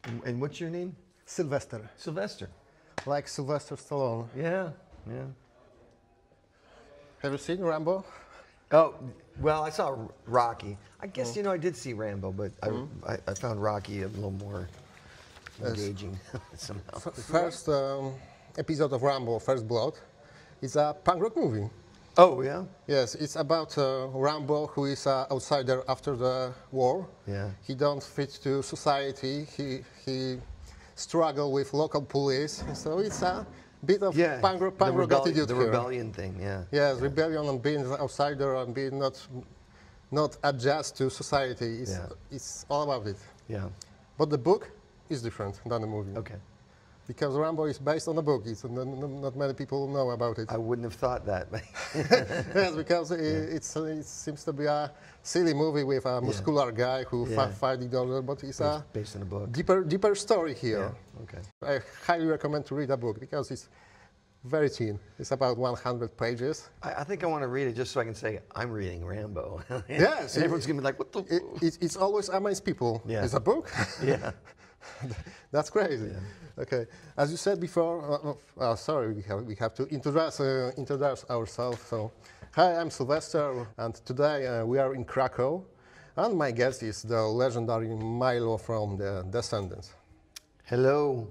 And what's your name? Sylwester. Sylvester. Like Sylvester Stallone. Yeah, yeah. Have you seen Rambo? Oh, well, I saw Rocky. I guess, I did see Rambo, but I found Rocky a little more engaging somehow. First episode of Rambo, First Blood, is a punk rock movie. Oh, yeah? Yes, it's about Rambo, who is an outsider after the war. Yeah. He don't fit to society. He struggle with local police. So it's a bit of punk rock attitude. The rebellion thing, yeah. Yes, rebellion and being an outsider and being not adjust to society. It's all about it. Yeah. But the book is different than the movie. Okay. Because Rambo is based on a book. Not many people know about it. I wouldn't have thought that. Yes, because it seems to be a silly movie with a muscular guy who fighting the other, but it's based on a book. Deeper story here. Yeah. Okay. I highly recommend to read a book because it's very thin. It's about 100 pages. I think I want to read it just so I can say, I'm reading Rambo. Yes. And everyone's going to be like, what the... It's always amazed people. Yeah. It's a book? Yeah. That's crazy. Yeah. Okay. As you said before, sorry, we have to introduce ourselves. So, hi, I'm Sylwester, and today we are in Krakow, and my guest is the legendary Milo from the Descendents. Hello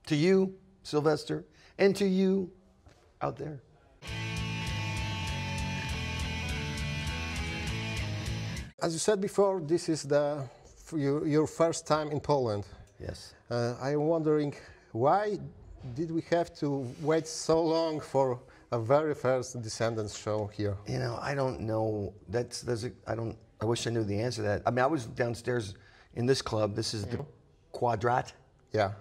to you, Sylvester, and to you out there. As you said before, this is your first time in Poland. Yes. I'm wondering, why did we have to wait so long for a very first Descendents show here? I don't know. I wish I knew the answer to that. I mean, I was downstairs in this club. This is the Quadrat. Yeah.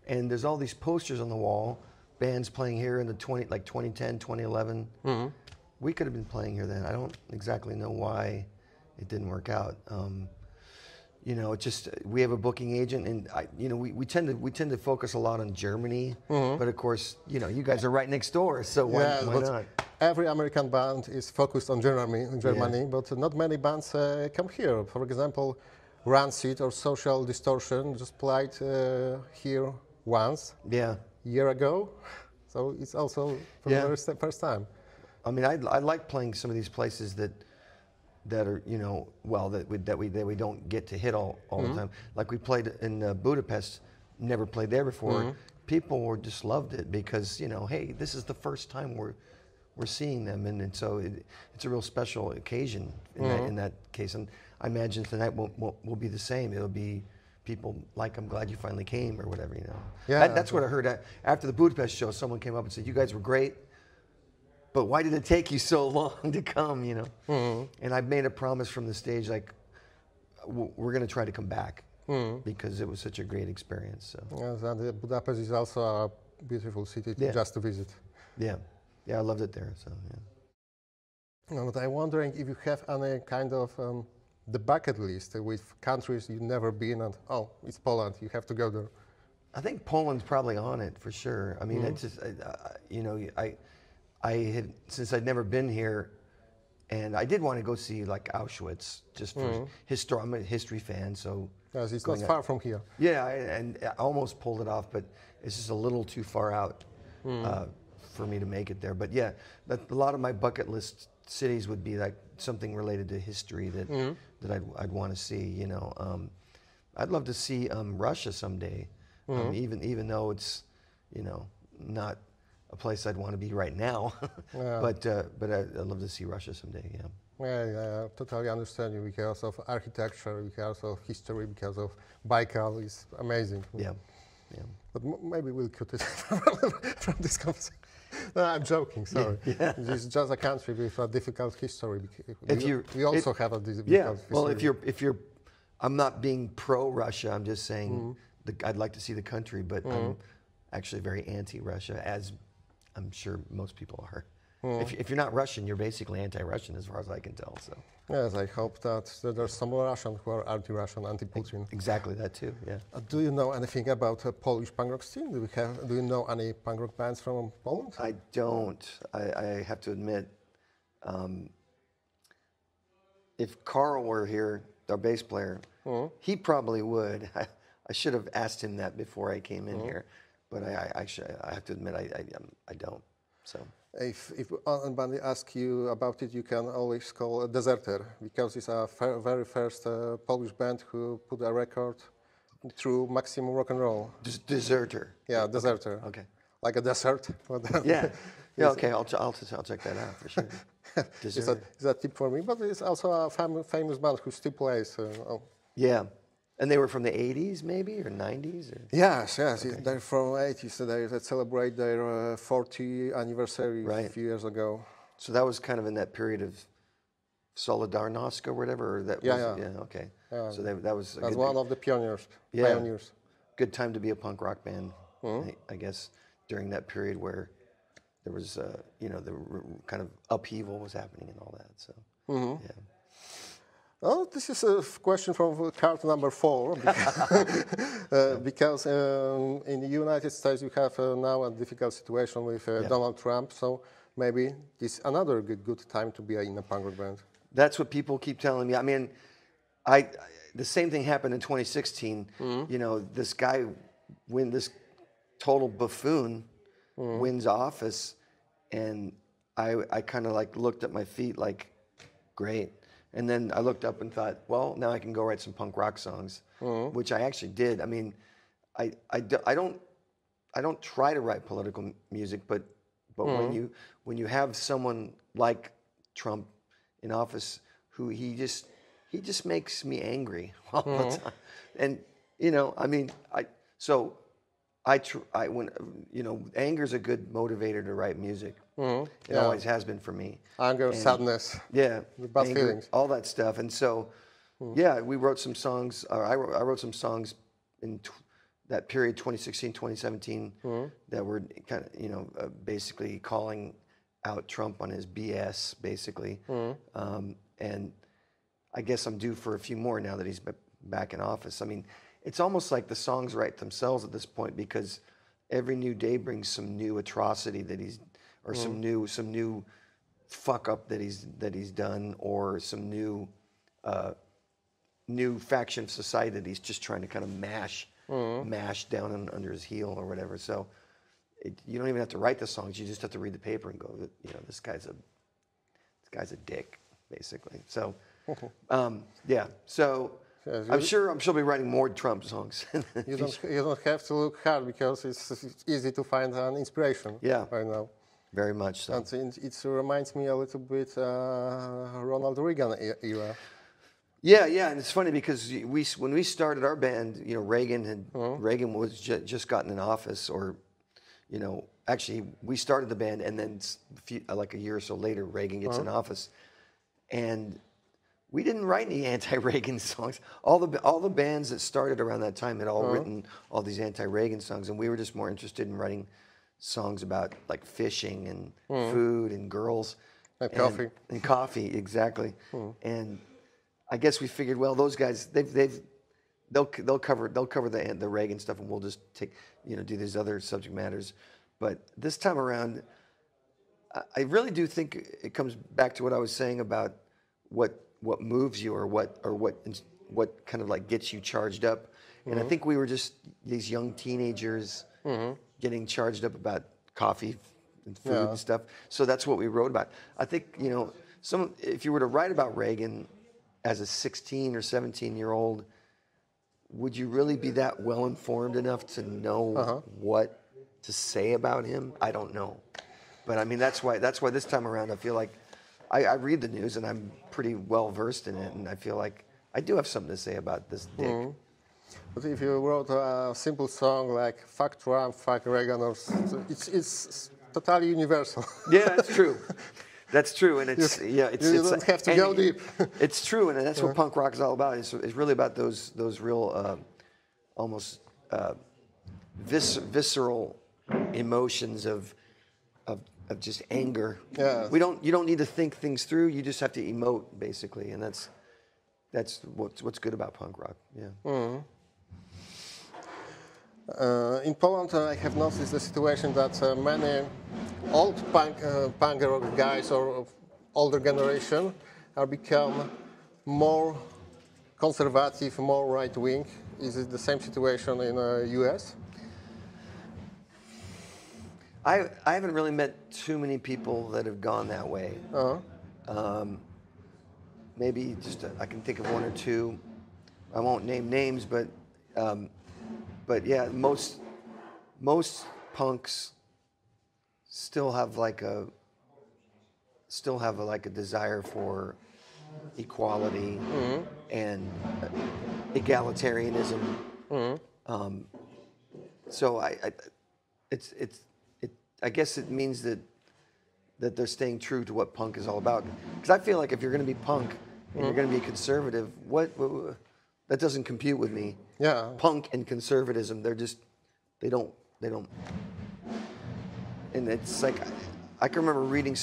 And there's all these posters on the wall, bands playing here in the 2010, 2011. Mm-hmm. We could have been playing here then. I don't exactly know why it didn't work out. It's just we have a booking agent, and we tend to focus a lot on Germany, but of course, you guys are right next door, so why not? Every American band is focused on Germany, but not many bands come here. For example, Rancid or Social Distortion just played here once, a year ago, so it's also for the very first time. I mean, I like playing some of these places that are, that we don't get to hit all the time. Like we played in Budapest, never played there before. People just loved it because, hey, this is the first time we're seeing them, and so it's a real special occasion in that case. And I imagine tonight will be the same. It'll be people like, I'm glad you finally came, or whatever, Yeah, that's what I heard after the Budapest show. Someone came up and said, you guys were great, but why did it take you so long to come, And I've made a promise from the stage, like, we're going to try to come back because it was such a great experience. So. Yes, and Budapest is also a beautiful city just to visit. Yeah, I loved it there. So But I'm wondering if you have any kind of the bucket list with countries you've never been, and it's Poland, you have to go there. I think Poland's probably on it for sure. I mean, it's just, I had, since I'd never been here, and I did want to go see like Auschwitz just for history. I'm a history fan, so yes, it's not far from here. Yeah, and I almost pulled it off, but it's just a little too far out for me to make it there. But yeah, a lot of my bucket list cities would be like something related to history that I'd want to see. I'd love to see Russia someday, even though it's not a place I'd want to be right now, but I'd love to see Russia someday. Yeah, I totally understand you because of architecture, because of history, because of Baikal is amazing. Yeah. But maybe we'll cut it from this conversation. No, I'm joking. Sorry. Yeah. It's just a country with a difficult history. We also have a difficult history. Well, if you're, I'm not being pro-Russia. I'm just saying I'd like to see the country, but I'm actually very anti-Russia, as I'm sure most people are. If you're not Russian, you're basically anti-Russian as far as I can tell. So. Yes, I hope that there's some Russians who are anti-Russian, anti-Putin. Exactly that too, yeah. Do you know anything about Polish punk rock scene? Do you know any punk rock bands from Poland? I don't. I have to admit, if Carl were here, our bass player, he probably would. I should have asked him that before I came in here, but I have to admit I don't. So if anybody asks you about it, you can always call a Deserter, because it's a very first Polish band who put a record through maximum rock and roll. Deserter. Yeah, Deserter. Okay. Like a desert. Yeah. Yeah. Okay. I'll check that out for sure. It's a tip for me, but it's also a famous band who still plays. Yeah. And they were from the 80s, maybe, or 90s? Or? Yes. Okay. They're from 80s. They celebrate their 40th anniversary a few years ago. So that was kind of in that period of Solidarnosc or whatever? Or that yeah. Okay. Yeah. So that was... That's one of the pioneers. Good time to be a punk rock band, I guess, during that period where there was, the kind of upheaval was happening and all that. So, yeah. Oh, this is a question from card number 4, because in the United States you have now a difficult situation with Donald Trump, so maybe this is another good time to be in a punk rock band. That's what people keep telling me. I mean, the same thing happened in 2016. You know, this guy, this total buffoon wins office, and I kind of like looked at my feet like, great. And then I looked up and thought, well, now I can go write some punk rock songs, which I actually did. I mean, I don't try to write political music, but when you have someone like Trump in office, who he just makes me angry all the time, and I mean, anger's a good motivator to write music. It always has been for me. Anger, sadness, bad feelings, all that stuff. And so, we wrote some songs. I wrote some songs in that period, 2016, 2017, that were kind of, basically calling out Trump on his BS, basically. And I guess I'm due for a few more now that he's back in office. I mean, it's almost like the songs write themselves at this point, because every new day brings some new atrocity that or some new fuck up that he's done, or some new faction of society that he's just trying to kind of mash down under his heel or whatever. So you don't even have to write the songs; you just have to read the paper and go, this guy's a dick, basically. So, So. Yes, I'm sure I'll be writing more Trump songs. You don't have to look hard, because it's easy to find an inspiration right now. Very much so. And it reminds me a little bit Ronald Reagan era. Yeah, and it's funny because when we started our band, Reagan was just gotten in office, or actually we started the band, and then like a year or so later, Reagan gets in office, and we didn't write any anti-Reagan songs. All the bands that started around that time had all written all these anti-Reagan songs, and we were just more interested in writing songs about like fishing and food and girls and coffee. And coffee, exactly. And I guess we figured, well, those guys they'll cover the Reagan stuff, and we'll just do these other subject matters. But this time around, I really do think it comes back to what I was saying about what moves you, or what kind of like gets you charged up. And I think we were just these young teenagers getting charged up about coffee and food and stuff. So that's what we wrote about. I think, if you were to write about Reagan as a 16 or 17-year-old, would you really be that well informed enough to know what to say about him? I don't know. But I mean, that's why this time around I feel like I read the news, and I'm pretty well versed in it, and I feel like I do have something to say about this dick. But if you wrote a simple song like "Fuck Trump, Fuck Reagan," it's totally universal. Yeah, it's true. That's true, and you don't have to go deep. It's true, and that's what punk rock is all about. It's really about those real, almost visceral emotions of just anger. Yeah. You don't need to think things through. You just have to emote, basically, and that's what's good about punk rock. Yeah. In Poland, I have noticed the situation that many old punk rock guys or older generation are become more conservative, more right wing. Is it the same situation in US? I haven't really met too many people that have gone that way. Maybe just I can think of one or two. I won't name names, but yeah, most punks still have like a desire for equality and egalitarianism. So I guess it means that they're staying true to what punk is all about. Because I feel like if you're going to be punk and you're going to be conservative, that doesn't compute with me. Yeah. Punk and conservatism, they don't. And it's like, I can remember reading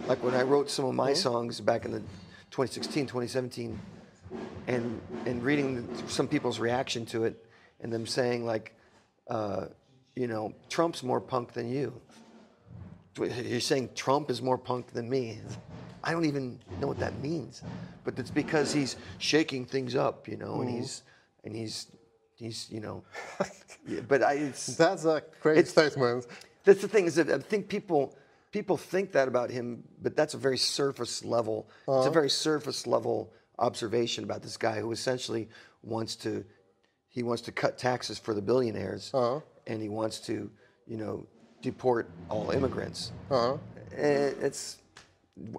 like when I wrote some of my songs back in the 2016, 2017, and reading some people's reaction to it, and them saying like, Trump's more punk than you. You're saying Trump is more punk than me. I don't even know what that means, but it's because he's shaking things up, and he's but that's a great statement. That's the thing, is that I think people think that about him, but that's a very surface level. It's a very surface level observation about this guy who essentially wants to cut taxes for the billionaires, and he wants to, deport all immigrants.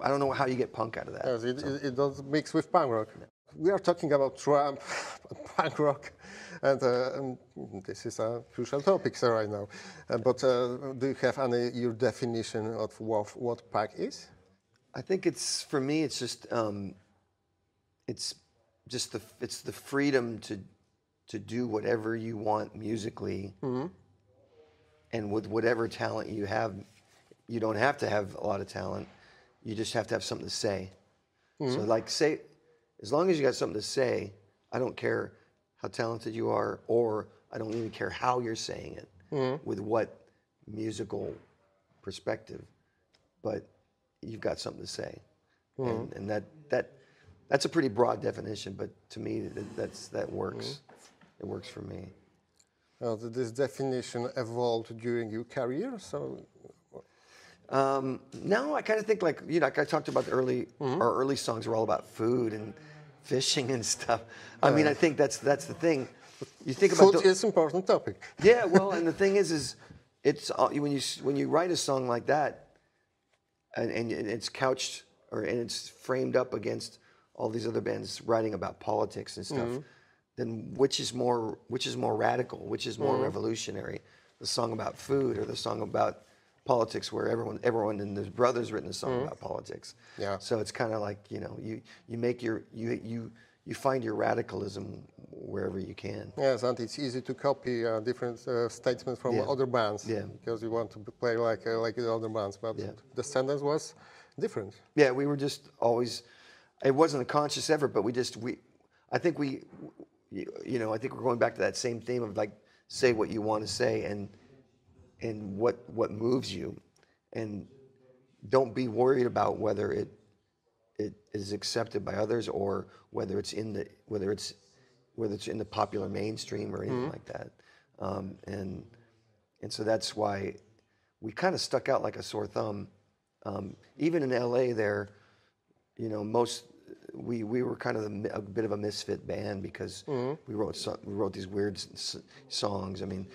I don't know how you get punk out of that. Yes, it does mix with punk rock. We are talking about Trump, punk rock, and this is a crucial topic right now. But do you have your definition of what punk is? I think for me, it's just the freedom to do whatever you want musically, and with whatever talent you have. You don't have to have a lot of talent. You just have to have something to say. So as long as you got something to say, I don't care how talented you are, or I don't even care how you're saying it, with what musical perspective, but you've got something to say. And that's a pretty broad definition, but to me, that works. It works for me. This definition evolved during your career, so... No, I kind of think like I talked about our early songs were all about food and fishing and stuff. I mean, I think that's the thing. You think about food is an important topic. Yeah, well, and the thing is it's when you write a song like that, and it's couched and it's framed up against all these other bands writing about politics and stuff, then which is more radical, which is more revolutionary? The song about food or the song about politics, where everyone and their brother's written a song about politics. Yeah. So it's kind of like you find your radicalism wherever you can. Yes, and it's easy to copy different statements from other bands. Yeah. Because you want to play like the other bands, but Descendents was different. Yeah, we were just always. It wasn't a conscious effort, but I think we're going back to that same theme of like, say what you want to say and what moves you, and don't be worried about whether it is accepted by others or whether it's in the popular mainstream or anything like that. And so that's why we kind of stuck out like a sore thumb. Even in LA, there, we were kind of a bit of a misfit band because we wrote these weird songs. I mean,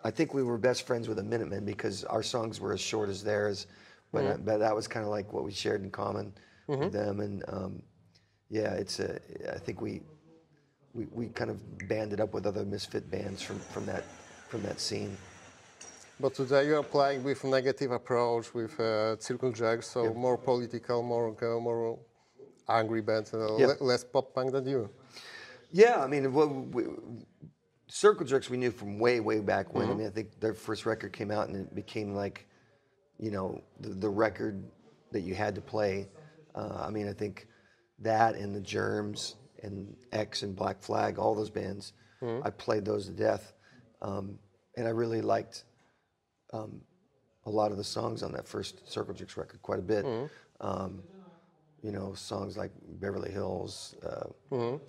I think we were best friends with the Minutemen because our songs were as short as theirs, but that was kind of like what we shared in common with them. And I think we kind of banded up with other misfit bands from that scene. But today you are playing with a negative approach with Circle Jerks, so more political, more angry band, less pop punk than you. Yeah, I mean, Circle Jerks we knew from way back when. I mean, I think their first record came out and it became like, the record that you had to play. I mean, I think that and the Germs and X and Black Flag, all those bands, I played those to death. And I really liked a lot of the songs on that first Circle Jerks record quite a bit. Songs like Beverly Hills,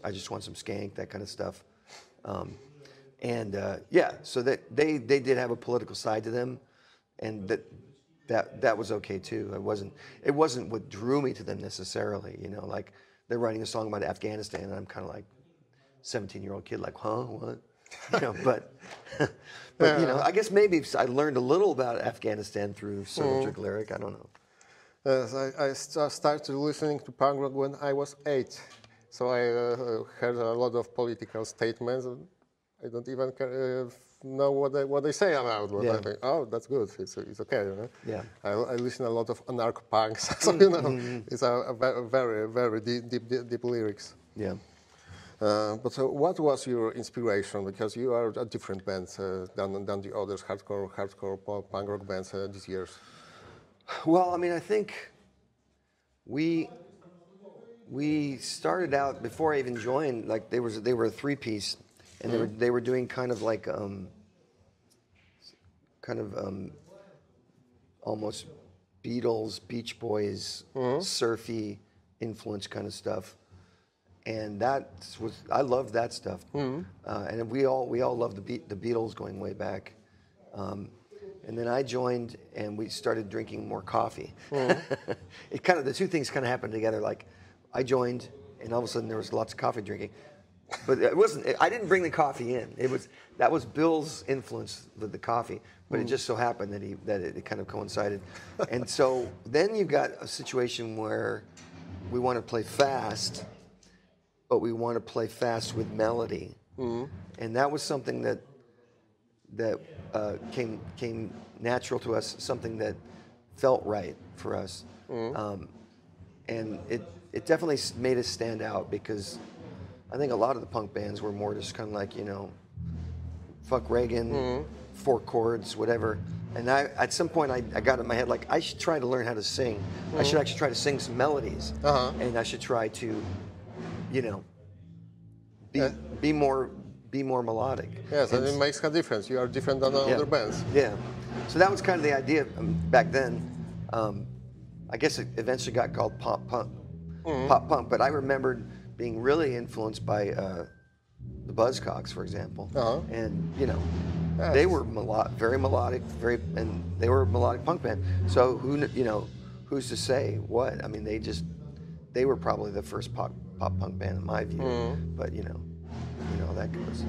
I Just Want Some Skank, that kind of stuff. Yeah, so they did have a political side to them, and that was okay too. It wasn't what drew me to them necessarily. You know, like they're writing a song about Afghanistan, and I'm kind of like 17-year-old kid, like, huh, what? You know, but you know, I guess maybe I learned a little about Afghanistan through Sergeant Lyric. I don't know. Yes, I started listening to punk rock when I was 8, so I heard a lot of political statements. I don't even know what they say about. But I think, oh, that's good. It's okay. You know? Yeah. I listen a lot of anarcho-punks, so you know, it's a very deep lyrics. Yeah. But so what was your inspiration? Because you are a different band than the others hardcore punk rock bands these years. Well, I mean, I think we started out before I even joined. Like they were a 3-piece, and they were doing kind of like almost Beatles, Beach Boys, surfy influence kind of stuff. And I loved that stuff, and we all loved the Beatles going way back, and then I joined, and we started drinking more coffee. The two things kind of happened together. Like I joined, and all of a sudden there was lots of coffee drinking, but it wasn't. I didn't bring the coffee in. That was Bill's influence with the coffee, but it just so happened that it kind of coincided, and so then you got a situation where we want to play fast. But we want to play fast with melody, and that was something that came natural to us, something that felt right for us, and it definitely made us stand out because I think a lot of the punk bands were more just kind of like, you know, fuck Reagan, 4 chords, whatever. And at some point I got it in my head like I should try to learn how to sing. I should actually try to sing some melodies, and I should try to, you know, be more melodic. Yes, and it makes a difference. You are different than other bands. Yeah, so that was kind of the idea back then. I guess it eventually got called pop punk, but I remembered being really influenced by the Buzzcocks, for example, and you know, they were very melodic, and they were a melodic punk band. So who's to say what? I mean, they were probably the first pop punk band in my view, but you know that goes.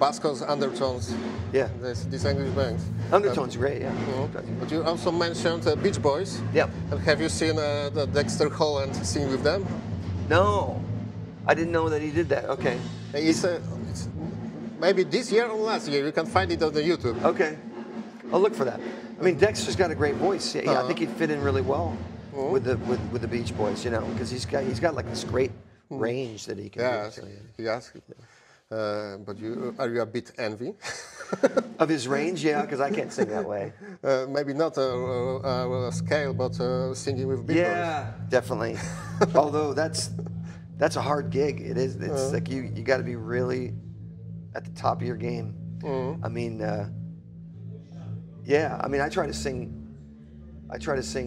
Buzzcocks, Undertones. Yeah, these English bands. Undertones, great. Yeah. But you also mentioned Beach Boys. Yeah. And have you seen the Dexter Holland sing with them? No, I didn't know that he did that. Okay. It's maybe this year or last year. You can find it on the YouTube. Okay, I'll look for that. I mean, Dexter's got a great voice. Yeah, I think he'd fit in really well with the Beach Boys, you know, because he's got like this great range that he can do. So, yes. But are you a bit envy? Of his range, yeah, because I can't sing that way. Maybe not a scale, but singing with Beach Boys. Yeah, definitely. Although that's a hard gig. It is. It's like you got to be really at the top of your game. I mean, yeah. I mean, I try to sing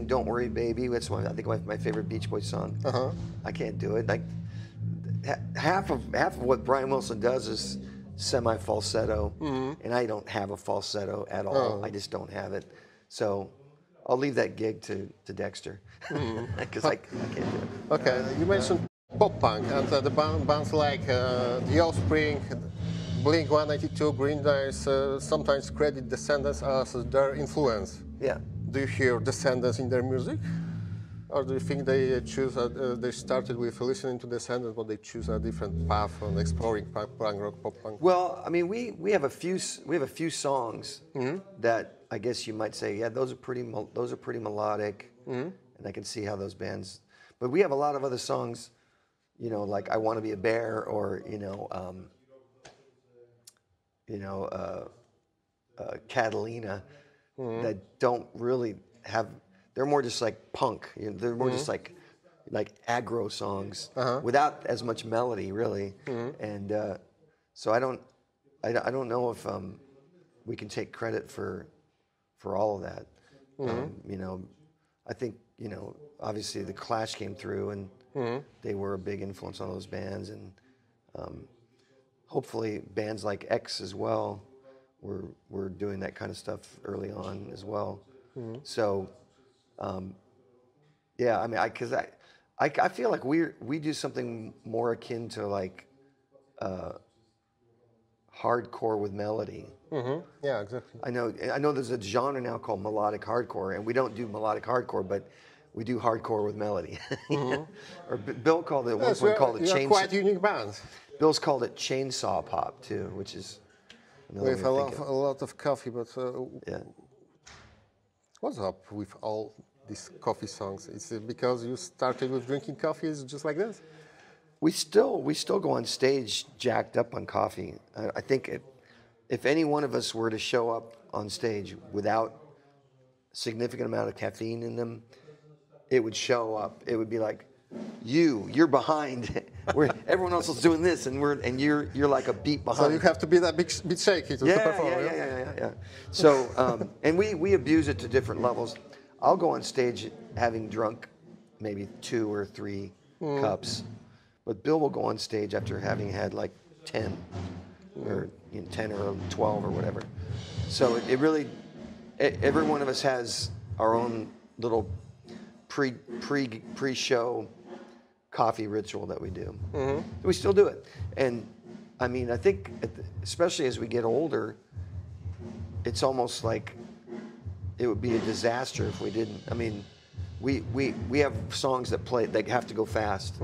"Don't Worry, Baby." That's I think my favorite Beach Boys song. I can't do it. Like half of what Brian Wilson does is semi-falsetto, and I don't have a falsetto at all. I just don't have it. So I'll leave that gig to Dexter because I can't do it. Okay, you mentioned pop punk and the bands like The Offspring, Blink-182, Green Day sometimes credit Descendents as their influence. Yeah. Do you hear Descendents in their music? Or do you think they they started with listening to Descendants, but they choose a different path on exploring punk rock, pop punk? Well, I mean, we have a few songs that I guess you might say, yeah, those are pretty melodic, and I can see how those bands. But we have a lot of other songs, you know, like "I Want to Be a Bear" or Catalina, that don't really have. They're more just like punk. You know, they're more just like aggro songs without as much melody, really. And so I don't know if we can take credit for all of that. You know, I think, you know, obviously the Clash came through, and they were a big influence on those bands. And hopefully bands like X as well were doing that kind of stuff early on as well. So, yeah, I mean, I feel like we do something more akin to like hardcore with melody. Yeah, exactly. I know there's a genre now called melodic hardcore, and we don't do melodic hardcore, but we do hardcore with melody. Or Bill called it at one point called it chainsaw. Quite unique band. Bill's called it chainsaw pop too, which is another With a lot of coffee, but yeah. What's up with all these coffee songs? Is it because you started with drinking coffee? Is it just like this? We still go on stage jacked up on coffee. I think if any one of us were to show up on stage without a significant amount of caffeine in them, it would show up. It would be like, you're behind. Everyone else is doing this, and you're like a beat behind. So you have to be that bit shaky to perform. Yeah. So and we abuse it to different levels. I'll go on stage having drunk maybe 2 or 3 cups, but Bill will go on stage after having had like 10 or 10 or 12 or whatever. So it really, every one of us has our own little pre-show coffee ritual that we do. We still do it. And I mean, I think especially as we get older, it's almost like it would be a disaster if we didn't. I mean, we have songs that have to go fast.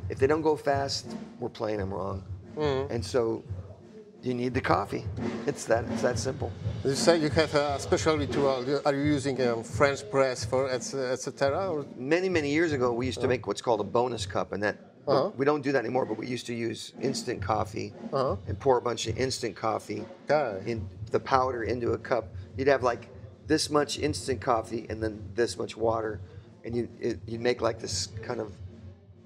If they don't go fast, we're playing them wrong. And so you need the coffee. It's that simple. You say you have a special ritual. Are you using French press for etc.? Many years ago, we used to make what's called a bonus cup, and that we don't do that anymore. But we used to use instant coffee and pour a bunch of instant coffee in the powder into a cup. You'd have like this much instant coffee and then this much water, and you'd make like this kind of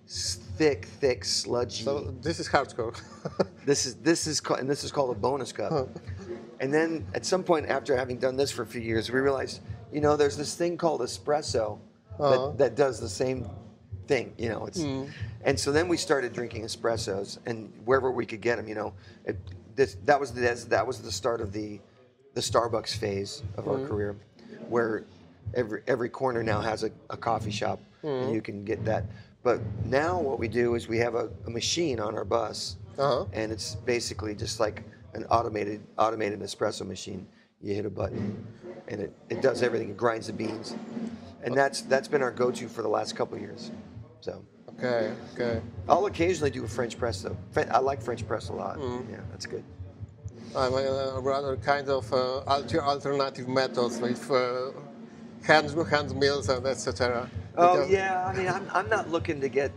thick, sludgy. So this is hardcore. this is called a bonus cup. And then at some point after having done this for a few years, we realized, there's this thing called espresso that does the same thing. And so then we started drinking espressos, and wherever we could get them, that was the start of the Starbucks phase of our career, where every corner now has a coffee shop, and you can get that. But now what we do is we have a machine on our bus, and it's basically just like an automated espresso machine. You hit a button, and it does everything. It grinds the beans, and that's been our go-to for the last couple of years. So okay. I'll occasionally do a French press though. I like French press a lot. Yeah, that's good. I'm rather kind of alternative methods with hand mills and etc. Oh yeah, I mean I'm not looking to get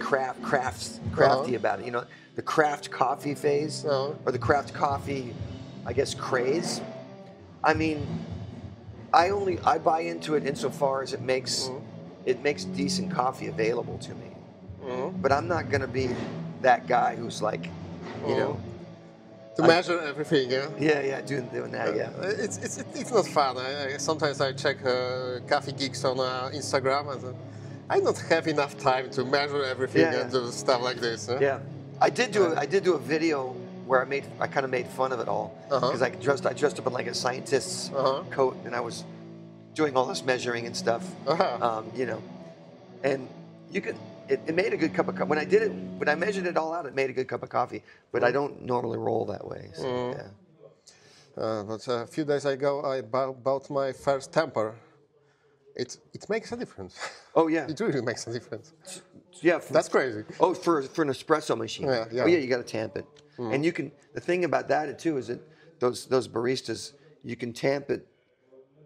crafty about it. The craft coffee phase or the craft coffee, I guess, craze. I mean, I buy into it insofar as it makes decent coffee available to me. But I'm not gonna be that guy who's like, to measure everything, doing that, It's not fun. Sometimes I check coffee geeks on Instagram, and I don't have enough time to measure everything and do stuff like this. Yeah, I did do a video where I kind of made fun of it all because I dressed up in like a scientist's coat, and I was doing all this measuring and stuff. And you could. It made a good cup of coffee. When I measured it all out, it made a good cup of coffee. But I don't normally roll that way. So, but a few days ago, I bought my first tamper. It makes a difference. Oh yeah, it really makes a difference. Yeah, that's crazy. Oh, for an espresso machine. Yeah. Oh yeah, you got to tamp it. And you can. The thing about that too is that those baristas, you can tamp it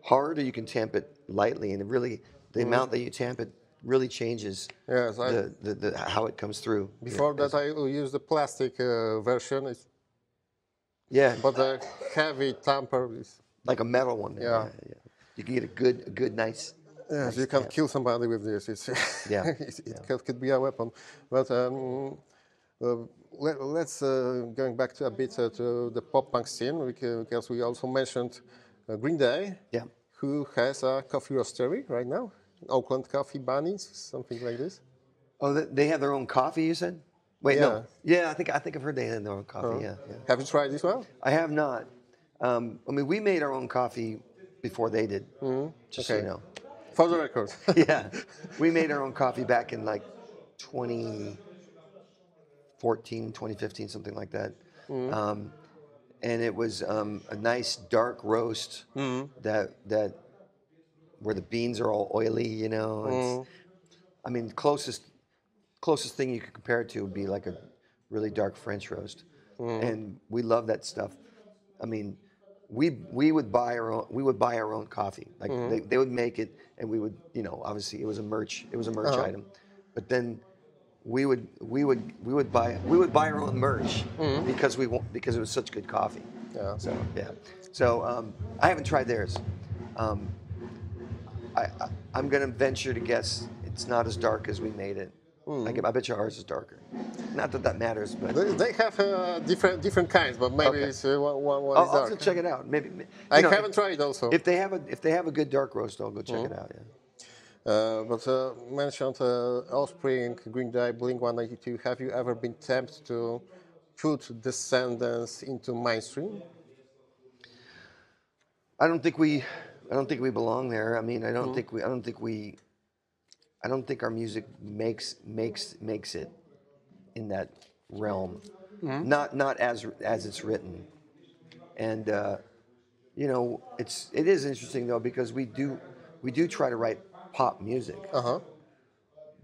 hard or you can tamp it lightly, and really the amount that you tamp it really changes how it comes through. Before that, I used the plastic version. But the heavy tamper is like a metal one. Yeah. You can get a good nice. Yeah, so you can kill somebody with this. It could be a weapon. But let's going back a bit to the pop punk scene, because we also mentioned Green Day. Yeah. Who has a coffee roastery right now? Oakland Coffee Bunnies, something like this. Oh, they have their own coffee, you said? Wait, Yeah. no. Yeah, I think I've heard they had their own coffee. Yeah, yeah. Have you tried this one? I have not. I mean, we made our own coffee before they did. Just so you Okay. know. For the record. Yeah, we made our own coffee back in like 2014, 2015, something like that. And it was a nice dark roast that where the beans are all oily, you know. I mean, closest thing you could compare it to would be like a really dark French roast, and we love that stuff. I mean, we would buy our own coffee. Like they would make it, and we would, you know, obviously it was a merch item, but then we would buy our own merch because it was such good coffee. Yeah. So yeah. So I haven't tried theirs. I'm gonna venture to guess it's not as dark as we made it. I bet you ours is darker. Not that that matters, but They have different kinds, but maybe Okay. it's one I'll is have dark. to check it out. Maybe I know, haven't tried also. If they have a good dark roast, I'll go check it out. Yeah. But mentioned Offspring, Green Day, Blink-182. Have you ever been tempted to put Descendents into mainstream? I don't think we belong there. I mean, I don't think our music makes it in that realm. Not as it's written. And you know, it is interesting though, because we do try to write pop music.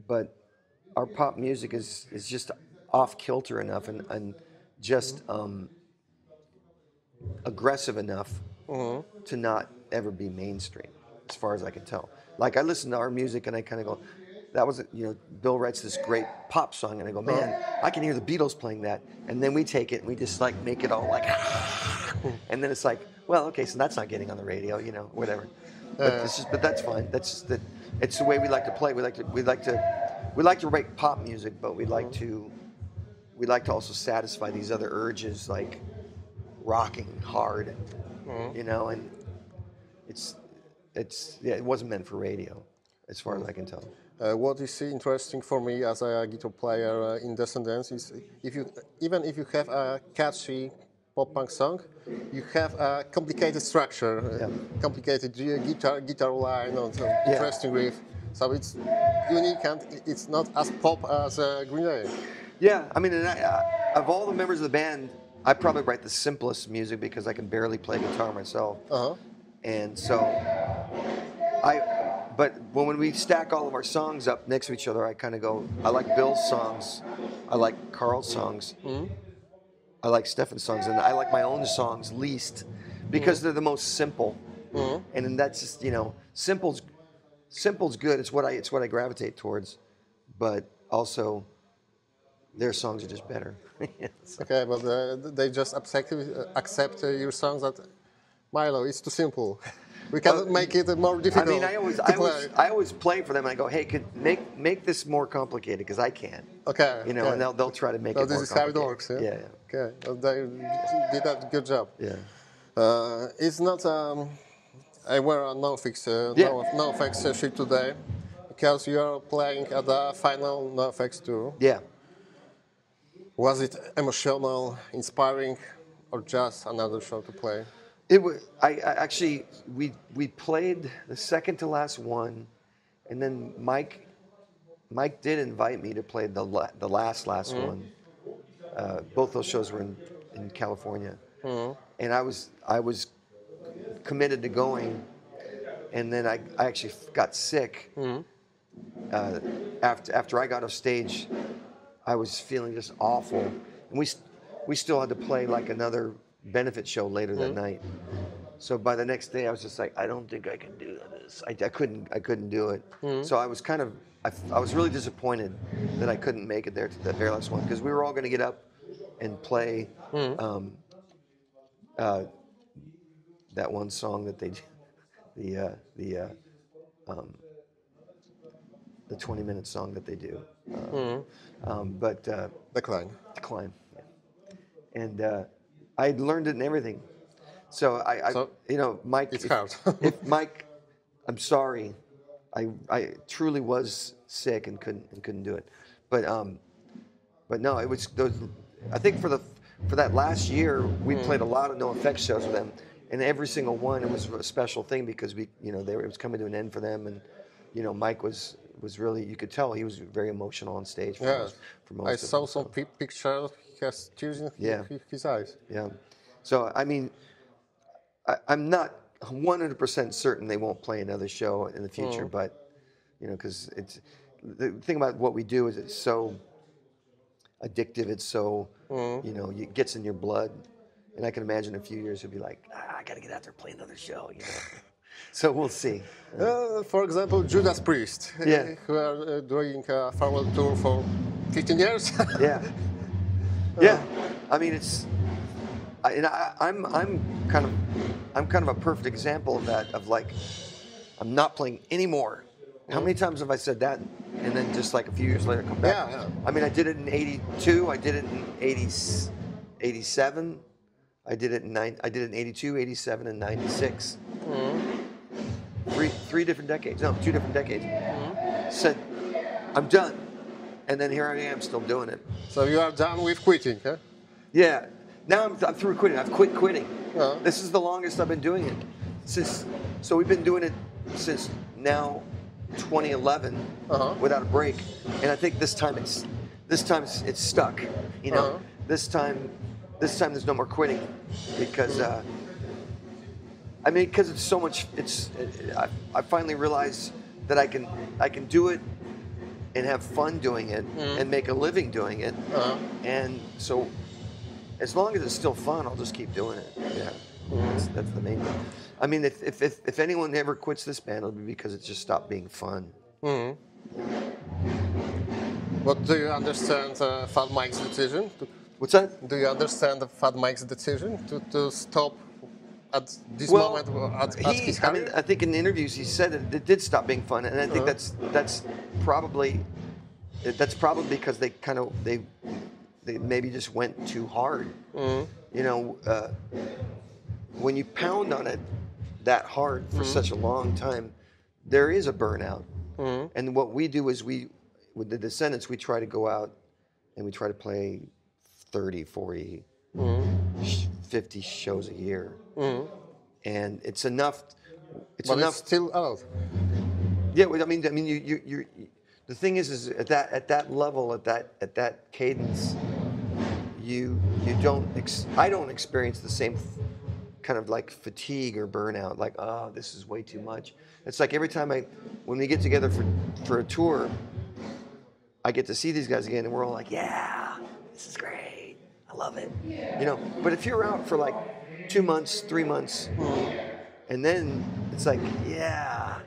But our pop music is just off kilter enough and just aggressive enough to not ever be mainstream, as far as I can tell. Like, I listen to our music and I kind of go, that was, you know, Bill writes this great pop song, and I go, man, I can hear the Beatles playing that. And then we take it and we just like make it all like, and then it's like, well, okay, so that's not getting on the radio, you know, whatever. But that's fine. That's just that. It's the way we like to play. We like to write pop music, but we like to also satisfy these other urges, like rocking hard, you know. And it wasn't meant for radio, as far as I can tell. What is interesting for me as a guitar player in Descendents is even if you have a catchy pop punk song, you have a complicated structure, complicated guitar line, and interesting riff. So it's unique and it's not as pop as Green Day. Yeah, I mean, and of all the members of the band, I probably write the simplest music because I can barely play guitar myself. And so but when we stack all of our songs up next to each other, I kind of go, I like Bill's songs, I like Carl's songs, I like Stefan's songs, and I like my own songs least because they're the most simple. And then that's just, you know, simple's good. It's what I gravitate towards, but also their songs are just better. So. Okay, but they just accept your songs that Milo, it's too simple. We can make it more difficult. I mean, I always play for them, and I go, hey, could make this more complicated because I can't. Okay. You know, and they'll try to make it more complicated. This is how it works. Yeah. Yeah. Okay. Well, they did a good job. Yeah. It's not. I wear a NOFX NOFX shirt today because you are playing at the final NOFX tour. Yeah. Was it emotional, inspiring, or just another show to play? It was. I actually we played the second to last one, and then Mike did invite me to play the last one. Both those shows were in California, and I was committed to going, and then I actually got sick. After I got off stage, I was feeling just awful, and we still had to play like another benefit show later that night. So by the next day, I was just like, I don't think I can do this. I couldn't do it. So I was kind of, I was really disappointed that I couldn't make it there to the very last one, because we were all going to get up and play that one song that they did, the 20-minute song that they do. But Decline. Yeah. And I learned it and everything. So you know, Mike. It's hard. If Mike, I'm sorry, I truly was sick and couldn't do it. But But no, it was those. I think for that last year, we played a lot of NOFX shows with them, and every single one, it was a special thing because we, it was coming to an end for them, and Mike was really, you could tell he was very emotional on stage for most I of saw them, some pictures. He has tears in his eyes. Yeah. So I mean, I'm not 100% certain they won't play another show in the future, but because it's the thing about what we do is it's so addictive. It's so it gets in your blood, and I can imagine in a few years he'll be like, I got to get out there and play another show. So we'll see. For example, Judas Priest, who are doing a farewell tour for 15 years. Yeah. I mean, I'm kind of a perfect example of that. Of like, I'm not playing anymore. How many times have I said that, and then just like a few years later come back? Yeah. I mean, I did it in '82. I did it in '87. I did it in 82, '87, and '96. Three different decades. No, 2 different decades. Said, I'm done, and then here I am still doing it. So you are done with quitting, huh? Yeah. Now I'm through quitting. I've quit quitting. This is the longest I've been doing it since. So we've been doing it since now 2011 without a break, and I think this time it's stuck. This time there's no more quitting because because it's so much. I finally realized that I can do it and have fun doing it and make a living doing it, and so as long as it's still fun, I'll just keep doing it. Yeah, that's the main thing. I mean, if anyone ever quits this band, it'll be because it just stopped being fun. But do you understand Fat Mike's decision? What's that? Do you understand Fat Mike's decision to stop at this moment at his career? I mean, I think in interviews he said it did stop being fun, and I think that's probably because they maybe just went too hard. When you pound on it that hard for such a long time, there is a burnout. And what we do is with the Descendents, we try to go out and we try to play 30, 40, 50 shows a year. And it's enough. It's still out. Yeah, I mean, you the thing is at that level, at that cadence, I don't experience the same kind of like fatigue or burnout, like, oh, this is way too much. It's like every time when we get together for a tour, I get to see these guys again, and we're all like, yeah, this is great, I love it, But if you're out for like 2 months, 3 months, and then it's like, yeah,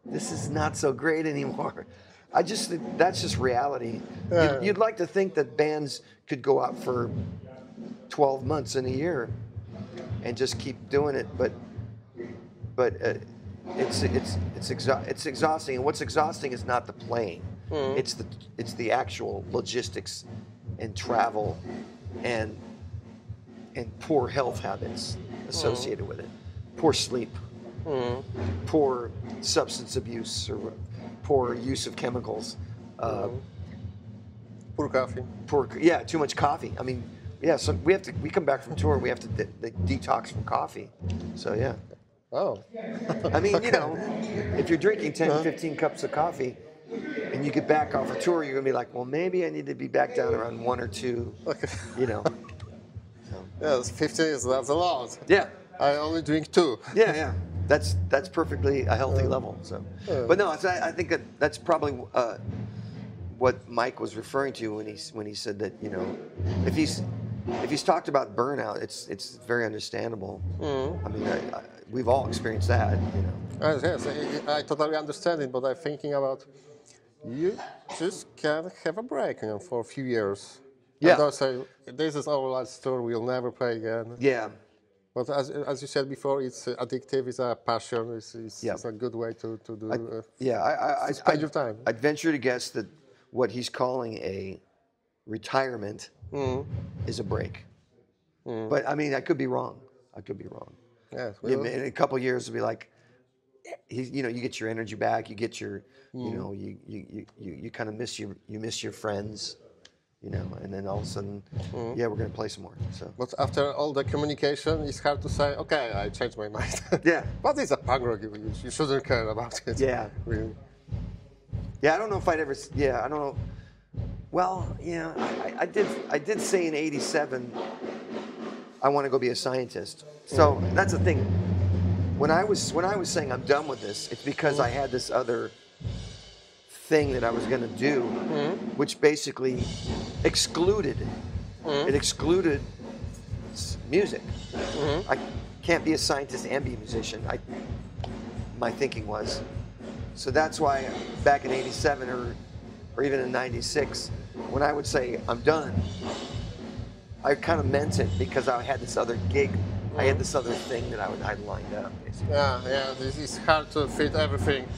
this is not so great anymore. That's just reality. You'd like to think that bands could go out for 12 months in a year and just keep doing it, but it's exhausting. And what's exhausting is not the playing; it's the actual logistics and travel and poor health habits associated with it, poor sleep, poor substance abuse, or poor use of chemicals, poor coffee. Too much coffee. I mean. Yeah, so we come back from tour, we have to detox from coffee. So, yeah. Oh. I mean, if you're drinking 10, 15 cups of coffee and you get back off a tour, you're going to be like, well, maybe I need to be back down around 1 or 2, So. Yeah, 15 that's a lot. Yeah. I only drink 2. Yeah. That's perfectly a healthy level. So, but no, I think that's probably what Mike was referring to when he said that, if he's talked about burnout, it's very understandable. I mean, we've all experienced that, Yes, I totally understand it, but I'm thinking about you just can have a break for a few years. Yeah. And don't say, this is our last tour, we'll never play again. Yeah. But as you said before, it's addictive, it's a passion, it's a good way to do. Spend your time. I'd venture to guess that what he's calling a retirement is a break. But I mean, I could be wrong. Yes, in a couple of years, it'll be like, you get your energy back. You get your, you kind of miss your friends. you know, and then all of a sudden, yeah, we're going to play some more. So. But after all the communication, it's hard to say, okay, I changed my mind. Yeah. But it's a punk rock, you shouldn't care about it. Yeah. Really. Yeah, I don't know if I'd ever, yeah, I don't know. Well, yeah, I did say in '87, I want to go be a scientist. So that's the thing. When I was saying I'm done with this, it's because I had this other thing that I was going to do, which basically excluded. It excluded music. I can't be a scientist and be a musician. My thinking was. So that's why back in '87 or even in '96, when I would say I'm done, I kind of meant it because I had this other gig. I had this other thing that I lined up, basically. Yeah, this is hard to fit everything.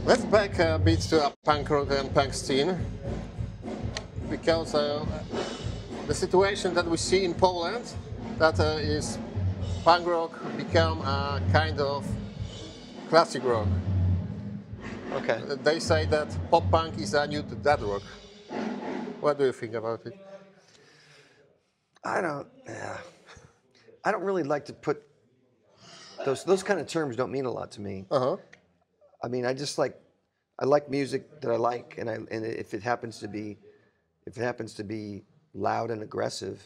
Let's back a bit to a punk rock and punk scene, because the situation that we see in Poland, that is punk rock become a kind of classic rock. Okay. They say that pop punk is a new dead rock. What do you think about it? I don't really like to put those kind of terms. Don't mean a lot to me. I mean, I like music that I like, and if it happens to be loud and aggressive,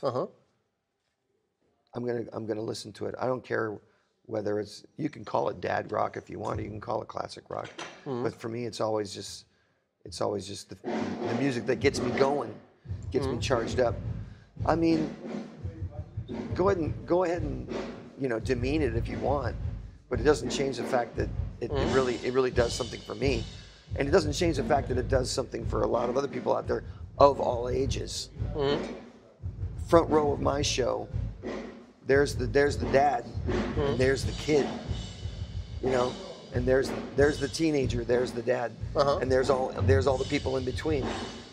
I'm gonna listen to it. I don't care whether you can call it dad rock if you want, or you can call it classic rock. But for me, it's always just the music that gets me going, gets me charged up. I mean, go ahead and you know, demean it if you want, but it doesn't change the fact that it really does something for me, and it doesn't change the fact that it does something for a lot of other people out there of all ages. Front row of my show, there's the dad, and there's the kid, you know, and there's the teenager, there's the dad, and there's all the people in between.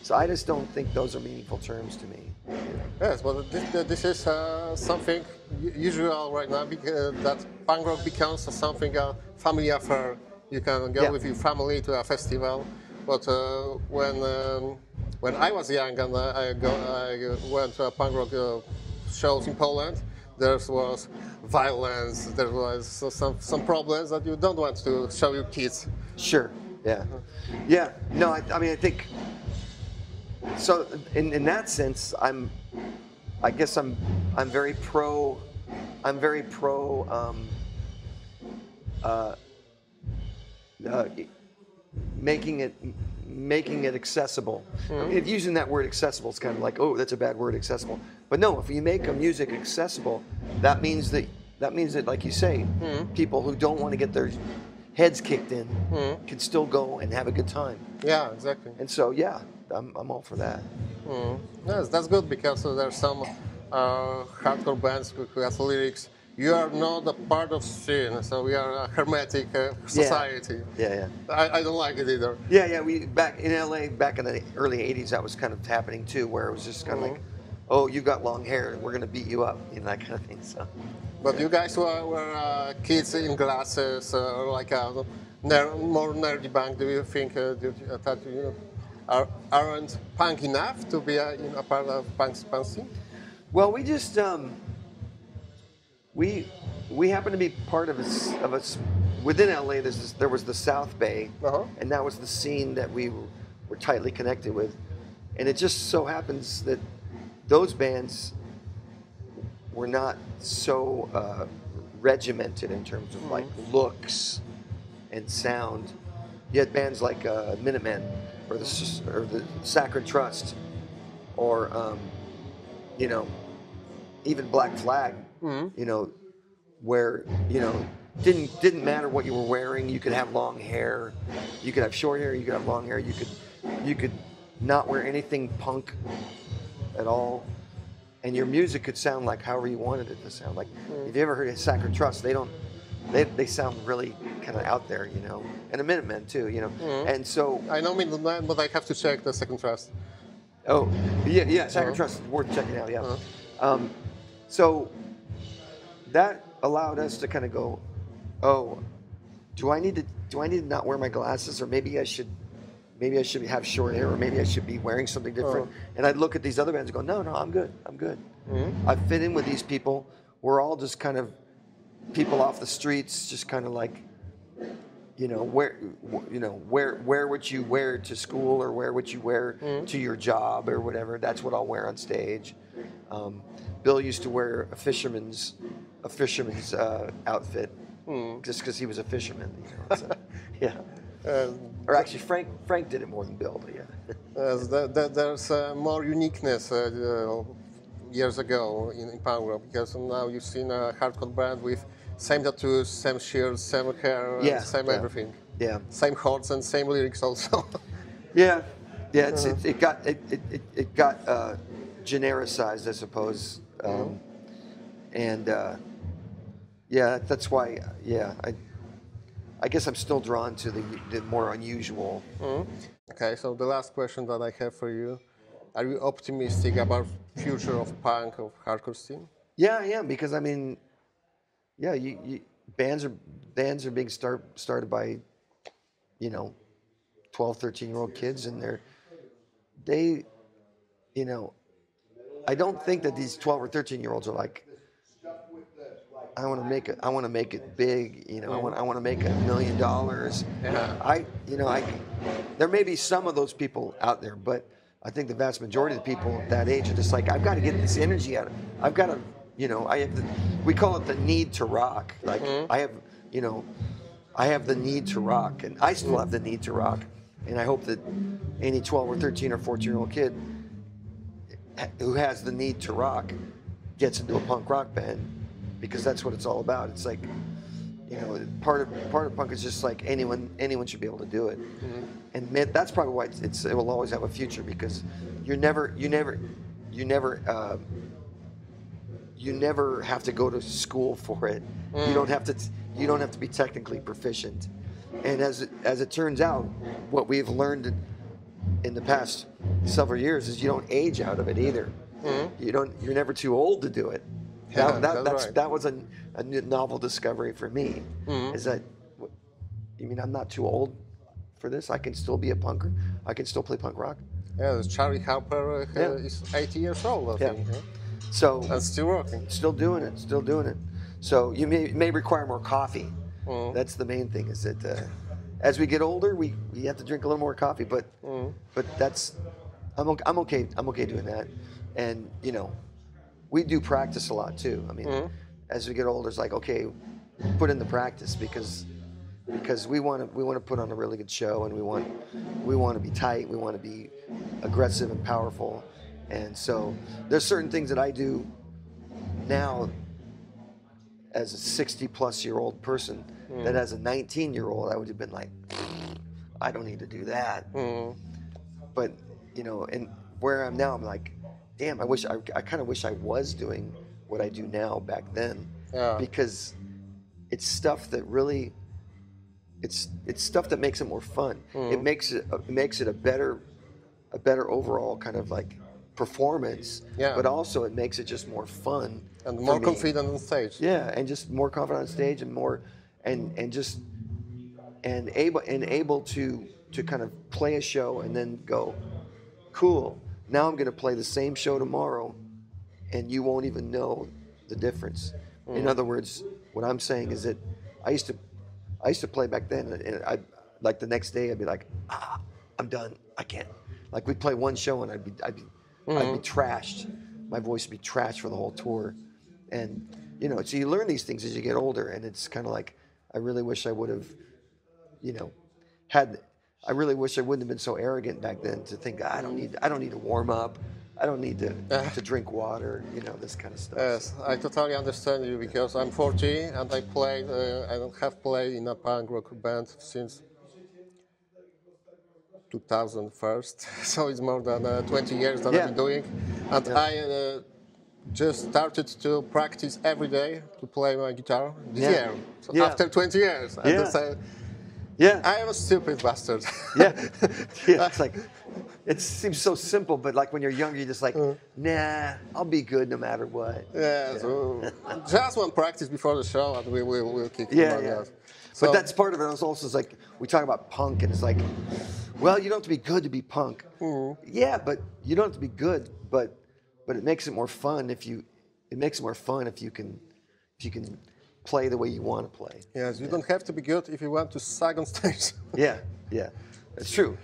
So I just don't think those are meaningful terms to me. You know? Yes, but this is something usual right now, because that punk rock becomes something a family affair. You can go with your family to a festival, but when I was young and I went to a punk rock shows in Poland, there was violence, there was some problems that you don't want to show your kids. Sure. Yeah. Yeah. No, I mean, I think. So in that sense, I guess I'm very pro making it accessible. If using that word accessible is kind of like, oh, that's a bad word, accessible. But no, if you make a music accessible, that means that like you say, people who don't want to get their heads kicked in can still go and have a good time. Yeah, exactly. And so yeah, I'm all for that. Yes, that's good, because there's some hardcore bands who have lyrics. You are not a part of scene, so we are a hermetic society. Yeah. I don't like it either. Yeah. We back in LA, back in the early '80s, that was kind of happening too, where it was just kind of like, oh, you got long hair, we're gonna beat you up, you know, that kind of thing. So. But you guys were kids in glasses, or like a more nerdy band. Do you think that you aren't punk enough to be a part of punk scene? Well, we just we happen to be part of a within LA. There was the South Bay, and that was the scene that we were tightly connected with, and it just so happens that those bands were not so regimented in terms of like looks and sound. You had bands like Minutemen or the Sacred Trust, or you know, even Black Flag. You know, where you know didn't matter what you were wearing. You could have long hair, you could have short hair, you could have long hair. You could not wear anything punk at all, and your music could sound like however you wanted it to sound. Like if you ever heard of Sacred Trust, they sound really kind of out there, you know. And the Minutemen too, you know. And so I know Minutemen, but I have to check the Sacred Trust. Oh, yeah, Sacred Trust is worth checking out. Yeah. So that allowed us to kind of go, oh, do I need to not wear my glasses, or maybe I should maybe I should have short hair, or maybe I should be wearing something different. And I'd look at these other bands and go, no, I'm good. I fit in with these people. We're all just kind of people off the streets, just kind of like, where would you wear to school, or where would you wear to your job, or whatever. That's what I'll wear on stage. Bill used to wear a fisherman's outfit, just because he was a fisherman. So, yeah. Or actually, Frank did it more than Bill, but yeah. There's more uniqueness years ago in punk rock, because now you've seen a hardcore band with same tattoos, same shirts, same hair, same everything. Yeah. Same chords and same lyrics also. Yeah. It got genericized, I suppose, and that's why. I guess I'm still drawn to the more unusual. Okay, so the last question that I have for you: are you optimistic about future of punk, of hardcore scene? Yeah, I am, because I mean, bands are being started by 12, 13-year-old kids, and they I don't think that these 12 or 13-year-olds are like, I want to make it big, I want to make $1 million. Yeah. There may be some of those people out there, but I think the vast majority of the people at that age are just like, I've got to get this energy out of it. I've got to, we call it the need to rock. Like I have the need to rock, and I still have the need to rock. And I hope that any 12 or 13 or 14-year-old kid who has the need to rock gets into a punk rock band, because that's what it's all about. It's like, part of punk is just like anyone should be able to do it. And that's probably why it will always have a future, because you never have to go to school for it. You don't have to be technically proficient. And as it turns out, what we've learned in the past several years is you don't age out of it either. You're never too old to do it. That was a novel discovery for me. Is that, you mean I'm not too old for this? I can still be a punker. I can still play punk rock. Yeah, Charlie Harper is 80 years old, I think. So and still working. Still doing it. So you may require more coffee. That's the main thing. Is that as we get older, we have to drink a little more coffee. But that's I'm okay. I'm okay doing that. And we do practice a lot too. I mean, as we get older, it's like, okay, put in the practice, because we want to put on a really good show, and we want to be tight. We want to be aggressive and powerful. And so there's certain things that I do now as a 60-plus-year-old person that as a 19-year-old I would have been like, I don't need to do that. But and where I'm now, I'm like, damn, I kind of wish I was doing what I do now back then, because it's stuff that really, it's stuff that makes it more fun. It makes it a better overall kind of like performance, but also it makes it just more fun and more confident on stage. Yeah, and just more confident on stage, and more and able to kind of play a show and then go, cool. Now I'm going to play the same show tomorrow, and you won't even know the difference. In other words, what I'm saying is that I used to play back then, and I like the next day I'd be like, I'm done. I can't. Like we'd play one show and I'd be trashed. My voice would be trashed for the whole tour, and so you learn these things as you get older, and it's kind of like, I really wish I would have, I really wish I wouldn't have been so arrogant back then to think I don't need to warm up, I don't need to drink water, this kind of stuff. Yes, I totally understand you, because I'm 40 and I have played in a punk rock band since 2001. So it's more than 20 years that I've been doing, and I just started to practice every day to play my guitar this year. So after 20 years, I decided, I am a stupid bastard. It's like, it seems so simple, but like when you're younger, you're just like, nah, I'll be good no matter what. So just one practice before the show, and we'll kick it out. So, but that's part of it. It's also like, we talk about punk, and it's like, well, you don't have to be good to be punk. Yeah, but you don't have to be good, but it makes it more fun if you can play the way you want to play. Yes, you don't have to be good if you want to suck on stage. Yeah, that's true.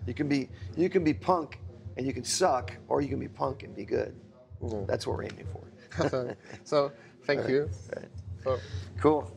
You can be punk and you can suck, or you can be punk and be good. That's what we're aiming for. So thank you. Cool.